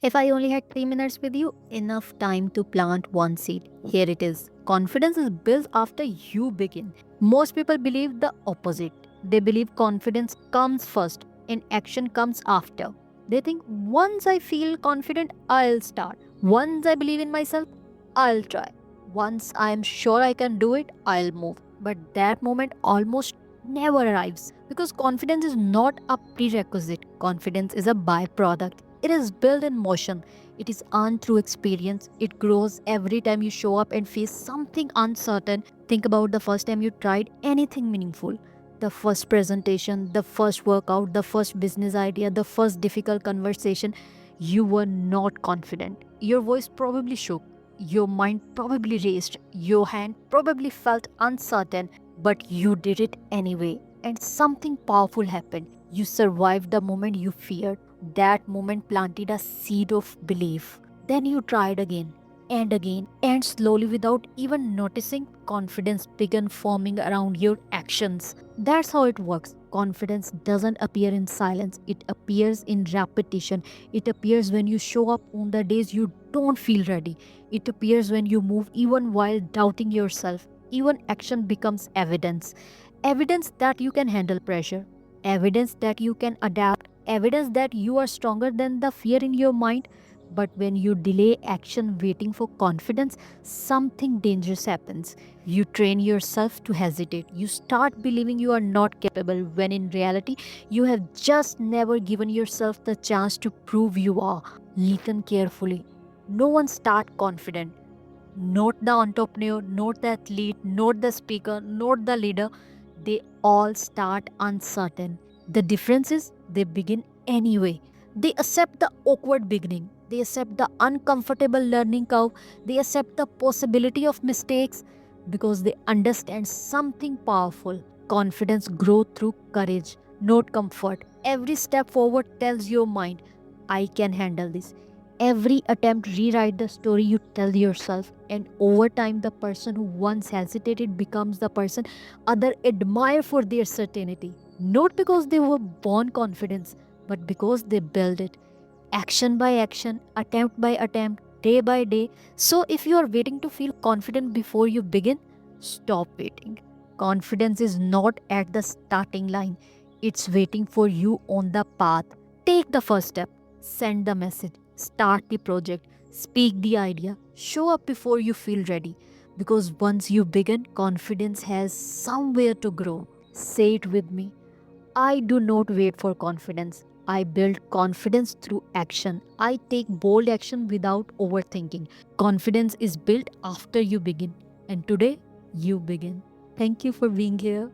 If I only had 3 minutes with you, enough time to plant one seed. Here it is. Confidence is built after you begin. Most people believe the opposite. They believe confidence comes first and action comes after. They think once I feel confident, I'll start. Once I believe in myself, I'll try. Once I am sure I can do it, I'll move. But that moment almost never arrives because confidence is not a prerequisite, confidence is a byproduct. It is built in motion. It is earned through experience. It grows every time you show up and face something uncertain. Think about the first time you tried anything meaningful. The first presentation, the first workout, the first business idea, the first difficult conversation. You were not confident. Your voice probably shook. Your mind probably raced. Your hand probably felt uncertain. But you did it anyway. And something powerful happened. You survived the moment you feared. That moment planted a seed of belief. Then you tried again, and slowly, without even noticing, confidence began forming around your actions. That's how it works. Confidence doesn't appear in silence, it appears in repetition. It appears when you show up on the days you don't feel ready. It appears when you move even while doubting yourself. Even action becomes evidence. Evidence that you can handle pressure, evidence that you can adapt, evidence that you are stronger than the fear in your mind. But when you delay action waiting for confidence, something dangerous happens. You train yourself to hesitate. You start believing you are not capable when in reality you have just never given yourself the chance to prove you are. Listen carefully. No one start confident. Not the entrepreneur, not the athlete, not the speaker, not the leader. They all start uncertain. The difference is they begin anyway. They accept the awkward beginning. They accept the uncomfortable learning curve. They accept the possibility of mistakes because they understand something powerful. Confidence grows through courage, not comfort. Every step forward tells your mind, I can handle this. Every attempt rewrite the story you tell yourself, and over time the person who once hesitated becomes the person other admire for their certainty, not because they were born confident, but because they build it action by action, attempt by attempt, day by day. So if you are waiting to feel confident before you begin, stop waiting. Confidence is not at the starting line, it's waiting for you on the path. Take the first step, send the message, start the project, speak the idea, show up before you feel ready. Because once you begin, confidence has somewhere to grow. Say it with me. I do not wait for confidence. I build confidence through action. I take bold action without overthinking. Confidence is built after you begin. And today, you begin. Thank you for being here.